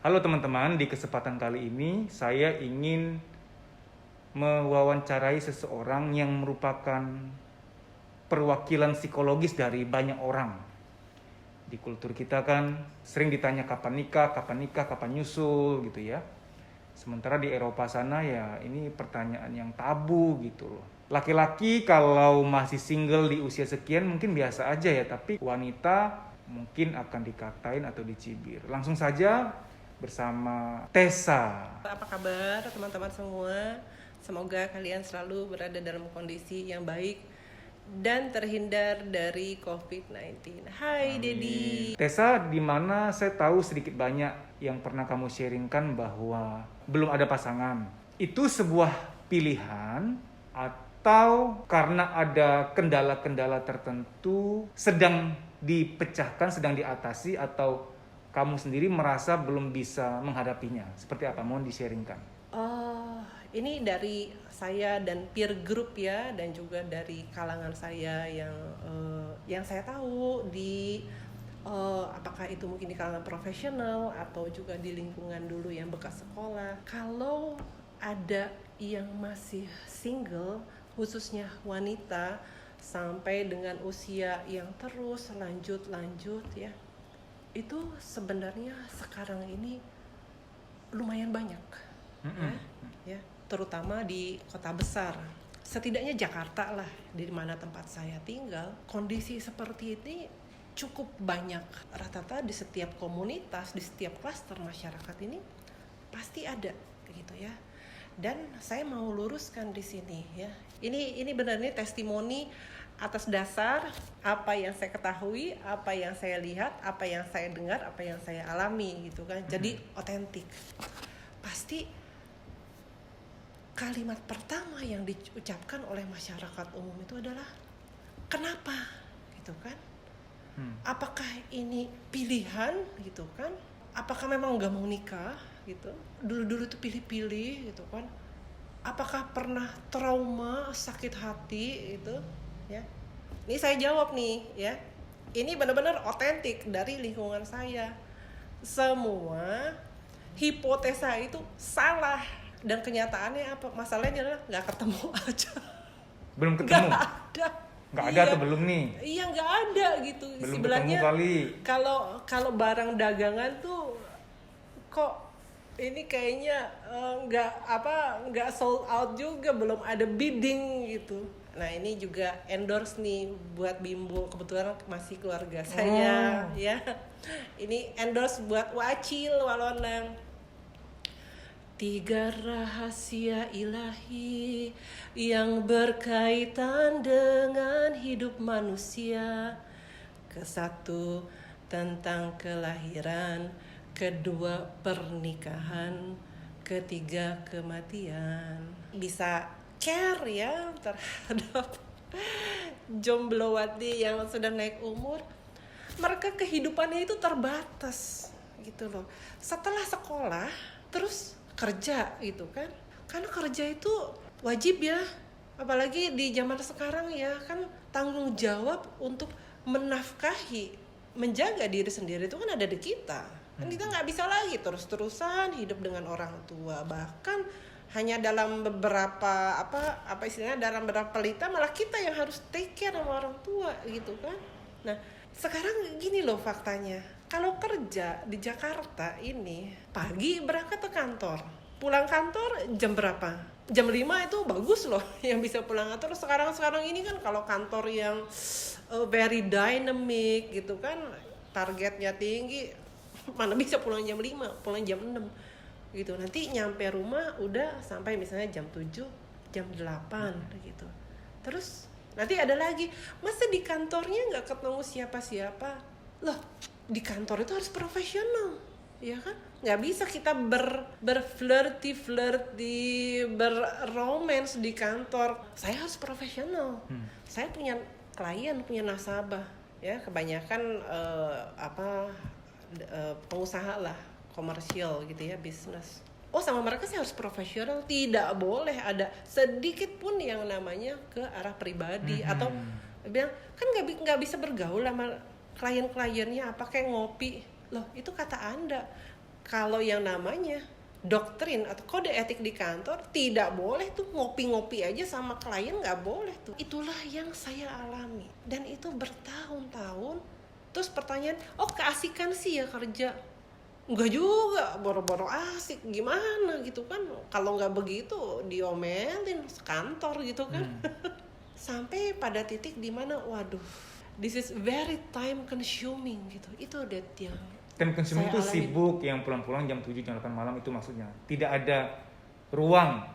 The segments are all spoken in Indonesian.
Halo teman-teman, di kesempatan kali ini saya ingin mewawancarai seseorang yang merupakan perwakilan psikologis dari banyak orang. Di kultur kita kan sering ditanya kapan nikah, kapan nyusul gitu ya. Sementara di Eropa sana ya ini pertanyaan yang tabu gitu loh. Laki-laki kalau masih single di usia sekian mungkin biasa aja ya, tapi wanita mungkin akan dikatain atau dicibir. Langsung saja bersama Tessa. Apa kabar teman-teman semua? Semoga kalian selalu berada dalam kondisi yang baik dan terhindar dari COVID-19. Hai Dedi. Tessa, di mana saya tahu sedikit banyak yang pernah kamu sharingkan bahwa belum ada pasangan. Itu sebuah pilihan atau karena ada kendala-kendala tertentu sedang dipecahkan, sedang diatasi, atau kamu sendiri merasa belum bisa menghadapinya? Seperti apa? Mohon di-sharingkan. Ini dari saya dan peer group ya, dan juga dari kalangan saya yang saya tahu di apakah itu mungkin di kalangan profesional atau juga di lingkungan dulu yang bekas sekolah. Kalau ada yang masih single, khususnya wanita, sampai dengan usia yang terus lanjut ya, itu sebenarnya sekarang ini lumayan banyak, ya, terutama di kota besar. Setidaknya Jakarta lah, di mana tempat saya tinggal, kondisi seperti ini cukup banyak. Rata-rata di setiap komunitas, di setiap klaster masyarakat ini pasti ada, gitu ya. Dan saya mau luruskan di sini, ya. Ini benar-benar testimoni atas dasar apa yang saya ketahui, apa yang saya lihat, apa yang saya dengar, apa yang saya alami gitu kan. Jadi otentik. Pasti kalimat pertama yang diucapkan oleh masyarakat umum itu adalah kenapa gitu kan. Apakah ini pilihan gitu kan? Apakah memang nggak mau nikah gitu? Dulu tuh pilih-pilih gitu kan? Apakah pernah trauma, sakit hati gitu ya? Ini saya jawab nih ya. Ini benar-benar otentik dari lingkungan saya. Semua hipotesa itu salah, dan kenyataannya apa? Masalahnya adalah nggak ketemu aja. Belum ketemu? Nggak ada atau belum nih? Iya, nggak ada gitu. Belum Sebenarnya ketemu kali. Kalau barang dagangan tuh kok ini kayaknya nggak sold out juga, belum ada bidding gitu. Nah, ini juga endorse nih buat Bimbo, kebetulan masih keluarga saya ya. Ini endorse buat Wacil Walonang. 3 rahasia ilahi yang berkaitan dengan hidup manusia. Ke-1 tentang kelahiran, kedua pernikahan, ketiga kematian. Bisa care ya terhadap jomblowati yang sudah naik umur. Mereka kehidupannya itu terbatas gitu loh. Setelah sekolah terus kerja gitu kan. Karena kerja itu wajib ya. Apalagi di zaman sekarang ya kan, tanggung jawab untuk menafkahi, menjaga diri sendiri itu kan ada di kita. Kan kita nggak bisa lagi terus-terusan hidup dengan orang tua. Bahkan hanya dalam beberapa apa istilahnya, dalam beberapa pelita malah kita yang harus take care sama orang tua gitu kan. Nah, sekarang gini loh faktanya. Kalau kerja di Jakarta ini, pagi berangkat ke kantor, pulang kantor jam berapa? Jam 5 itu bagus loh yang bisa pulang kantor. Sekarang ini kan kalau kantor yang very dynamic gitu kan, targetnya tinggi, mana bisa pulang jam 5, pulang jam 6 gitu. Nanti nyampe rumah udah sampai misalnya jam 7, jam 8 gitu. Terus nanti ada lagi, masa di kantornya nggak ketemu siapa-siapa? Loh, di kantor itu harus profesional, ya kan? Nggak bisa kita berflirty, berromance di kantor. Saya harus profesional. Saya punya klien, punya nasabah, ya kebanyakan pengusaha lah, komersial gitu ya, bisnis. Oh, sama mereka saya harus profesional, tidak boleh ada sedikit pun yang namanya ke arah pribadi. Atau bilang kan nggak bisa bergaul sama klien-kliennya, apa kayak ngopi. Loh, itu kata Anda. Kalau yang namanya doktrin atau kode etik di kantor tidak boleh tuh ngopi-ngopi aja sama klien, nggak boleh tuh. Itulah yang saya alami dan itu bertahun-tahun. Terus pertanyaan, keasikan sih ya kerja? Enggak juga, boro-boro asik gimana gitu kan? Kalau nggak begitu diomelin sekantor gitu kan. Sampai pada titik dimana waduh, this is very time consuming gitu. Itu that yang Time consuming itu sibuk, yang pulang-pulang jam 7, jam 8 malam itu maksudnya. Tidak ada peluang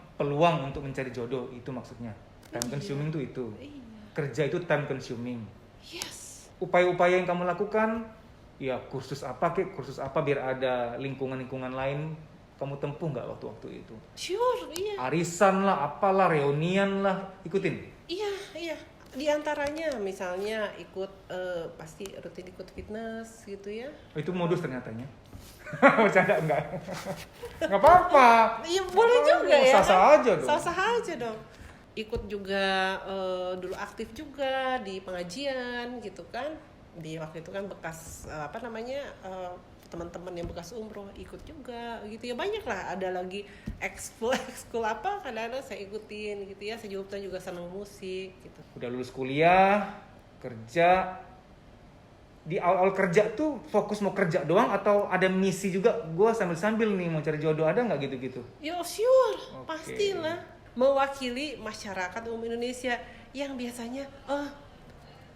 untuk mencari jodoh, itu maksudnya. Time consuming itu. Iya. Kerja itu time consuming. Yes. Upaya-upaya yang kamu lakukan, ya kursus apa biar ada lingkungan-lingkungan lain, kamu tempuh nggak waktu-waktu itu? Sure, iya. Arisan lah, apalah, reunian lah, ikutin? Iya. Di antaranya misalnya ikut pasti rutin ikut fitness gitu ya. Itu modus ternyatanya. Bercanda enggak? Nggak apa-apa. Iya boleh juga ya. Sah-sah aja dong. Sah-sah aja dong. Ikut juga dulu aktif juga di pengajian gitu kan. Di waktu itu kan bekas teman-teman yang bekas umroh ikut juga gitu ya, banyak lah. Ada lagi ekskul apa kadang-kadang saya ikutin gitu ya. Saya juga senang musik gitu. Udah lulus kuliah, kerja. Di awal-awal kerja tuh fokus mau kerja doang atau ada misi juga? Gue sambil-sambil nih mau cari jodoh, ada nggak gitu-gitu? Ya sure, Oke. pastilah. Mewakili masyarakat umum Indonesia yang biasanya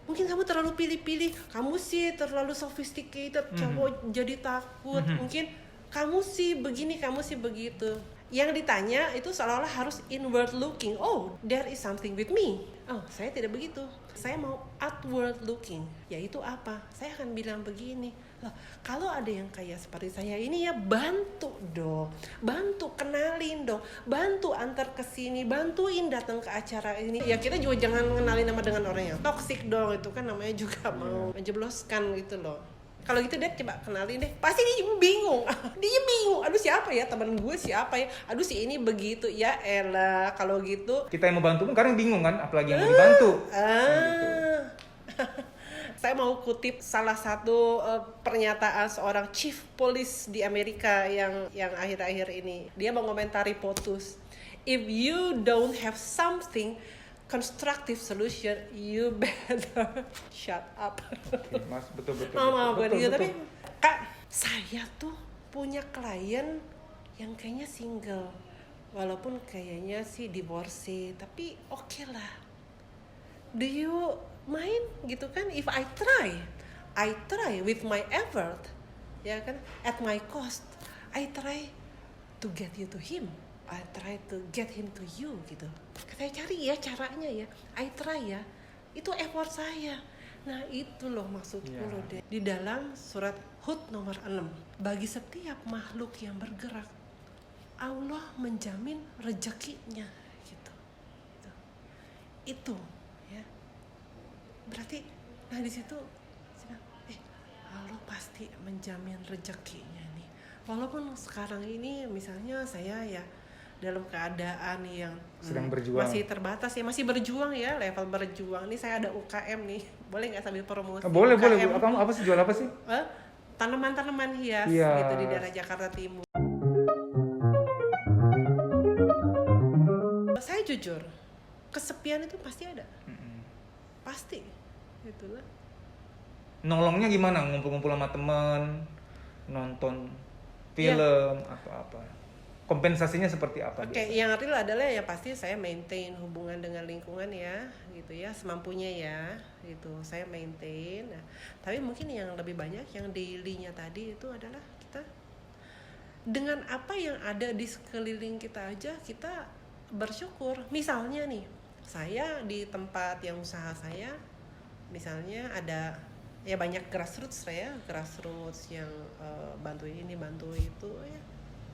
mungkin kamu terlalu pilih-pilih, kamu sih terlalu sophisticated, cowok jadi takut. Mungkin kamu sih begini, kamu sih begitu. Yang ditanya itu seolah-olah harus inward looking. Oh, there is something with me. Oh, saya tidak begitu. Saya mau outward looking. Yaitu apa? Saya akan bilang begini. Loh, kalau ada yang kayak seperti saya ini ya bantu dong. Bantu kenalin dong. Bantu antar ke sini, bantuin datang ke acara ini. Ya kita juga jangan kenalin nama dengan orang yang toksik dong. Itu kan namanya juga mau menjebloskan gitu loh. Kalau gitu deh coba kenalin deh. Pasti dia bingung. Dia bingung. Aduh siapa ya teman gue, siapa ya? Aduh si ini begitu. Ya elah kalau gitu. Kita yang mau bantu pun kadang bingung kan, apalagi yang mau dibantu. Gitu. Saya mau kutip salah satu pernyataan seorang chief police di Amerika yang akhir-akhir ini. Dia mengomentari POTUS. If you don't have something constructive solution, you better shut up. Oke, Mas, betul. Tapi Kak, saya tuh punya klien yang kayaknya single, walaupun kayaknya sih divorcee, tapi oke lah. Do you mind gitu kan? If I try with my effort, ya kan, at my cost, I try to get you to him. I try to get him to you gitu. Saya cari ya caranya ya. I try ya. Itu effort saya. Nah itu loh maksudku loh deh. Di dalam surat Hud nomor 6. Bagi setiap makhluk yang bergerak, Allah menjamin rezekinya gitu. Itu ya. Berarti nah di situ Allah pasti menjamin rezekinya nih. Walaupun sekarang ini misalnya saya ya dalam keadaan yang sedang berjuang, masih terbatas ya, masih berjuang ya, level berjuang. Nih saya ada UKM nih, boleh nggak sambil promosi? Boleh. UKM. Kamu apa sih, jual apa sih? Tanaman-tanaman hias Iya. gitu di daerah Jakarta Timur. Saya jujur, kesepian itu pasti ada, pasti, itulah. Nolongnya gimana? Ngumpul-ngumpul sama teman, nonton film atau apa? Kompensasinya seperti apa? Oke, yang real adalah ya pasti saya maintain hubungan dengan lingkungan ya, gitu ya, semampunya ya, gitu. Saya maintain. Nah, tapi mungkin yang lebih banyak yang daily-nya tadi itu adalah kita dengan apa yang ada di sekeliling kita aja kita bersyukur. Misalnya nih, saya di tempat yang usaha saya, misalnya ada ya banyak grassroots yang bantuin ini, bantu itu ya.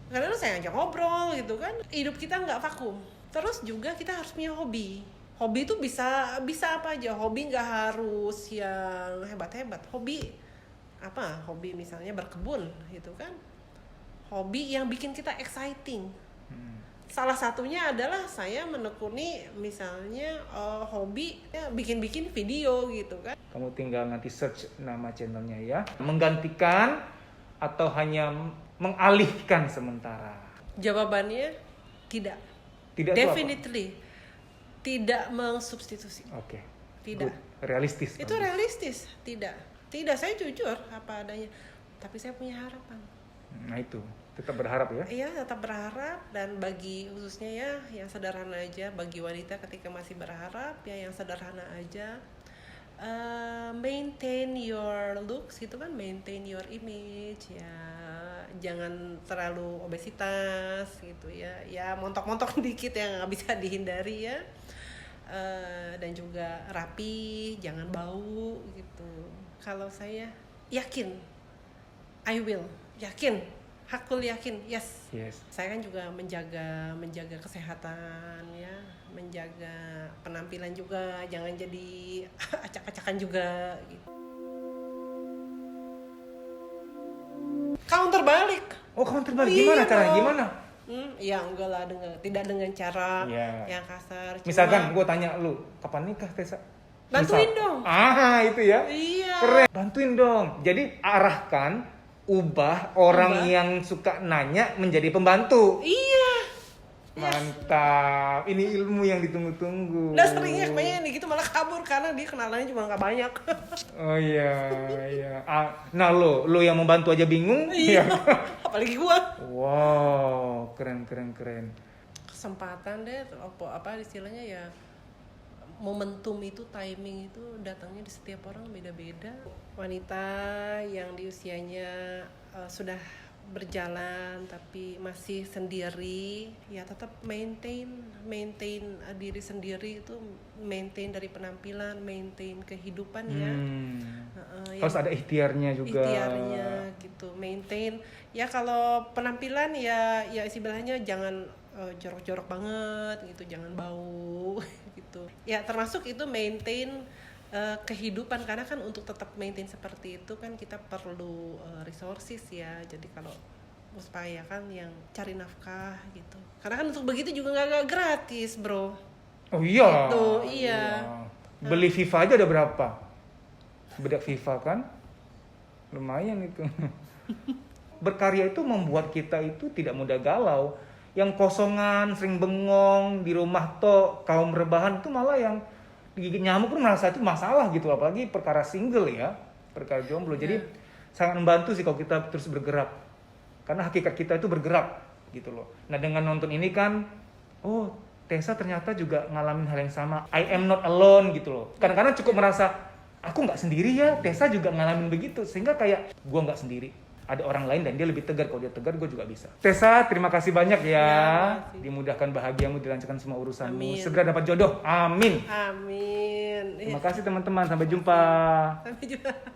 Kadang saya ajak ngobrol gitu kan. Hidup kita nggak vakum. Terus juga kita harus punya hobi. Hobi itu bisa apa aja. Hobi nggak harus yang hebat-hebat. Hobi apa? Hobi misalnya berkebun gitu kan. Hobi yang bikin kita exciting. Salah satunya adalah saya menekuni misalnya hobi ya, bikin video gitu kan. Kamu tinggal nanti search nama channelnya ya. Menggantikan atau hanya mengalihkan sementara? Jawabannya tidak. Tidak itu apa? Definitely tidak mengsubstitusi. Oke. Tidak. Good. Realistis. Itu realistis. Tidak. Tidak, saya jujur apa adanya. Tapi saya punya harapan. Nah itu, tetap berharap ya. Iya, tetap berharap, dan bagi khususnya ya yang sederhana aja, bagi wanita ketika masih berharap ya yang sederhana aja. Maintain your looks gitu kan, maintain your image ya, jangan terlalu obesitas gitu ya montok-montok dikit yang nggak bisa dihindari ya. Dan juga rapi, jangan bau gitu. Kalau saya yakin, I will yakin, hakul yakin, yes. Saya kan juga menjaga kesehatan ya, menjaga penampilan juga, jangan jadi acak-acakan juga gitu. Counter balik. Oh, counter balik gimana caranya? dong. Gimana? Ya enggak lah, tidak dengan cara Iya. yang kasar. Misalkan gue tanya lu, kapan nikah Tessa? Bantuin dong. Itu ya. Iya. Keren. Bantuin dong. Jadi arahkan, ubah orang yang suka nanya menjadi pembantu. Iya. Mantap. Ini ilmu yang ditunggu-tunggu. Udah seringnya kemarin gitu malah kabur karena dia kenalannya cuma nggak banyak. Oh iya. Nah lo yang membantu aja bingung. Iya. Apalagi gua. Wow, keren. Kesempatan deh, apa istilahnya ya, momentum itu, timing itu datangnya di setiap orang beda-beda. Wanita yang di usianya sudah berjalan tapi masih sendiri ya tetap maintain diri sendiri, itu maintain dari penampilan, maintain kehidupan ya. Harus ada ikhtiarnya juga. Ikhtiarnya gitu, maintain ya. Kalau penampilan ya istilahnya jangan jorok-jorok banget gitu, jangan bau gitu ya, termasuk itu maintain kehidupan, karena kan untuk tetap maintain seperti itu kan kita perlu resources ya. Jadi kalau supaya kan yang cari nafkah gitu, karena kan untuk begitu juga nggak gratis bro. Oh iya. Gitu, iya. Beli FIFA aja udah berapa? Bedak FIFA kan lumayan itu. Berkarya itu membuat kita itu tidak mudah galau. Yang kosongan, sering bengong di rumah kaum rebahan itu malah yang digigit nyamuk pun merasa itu masalah gitu, apalagi perkara single ya, perkara jomblo. Jadi sangat membantu sih kalau kita terus bergerak, karena hakikat kita itu bergerak gitu loh. Nah dengan nonton ini kan, oh Tessa ternyata juga ngalamin hal yang sama, I am not alone gitu loh. Kadang-kadang cukup merasa aku nggak sendiri ya, Tessa juga ngalamin begitu, sehingga kayak gue nggak sendiri, ada orang lain dan dia lebih tegar. Kalau dia tegar, gue juga bisa. Tessa, terima kasih banyak ya. Dimudahkan bahagiamu, dilancarkan semua urusanmu. Amin. Segera dapat jodoh. Amin. Amin. Terima kasih teman-teman. Sampai jumpa. Sampai jumpa.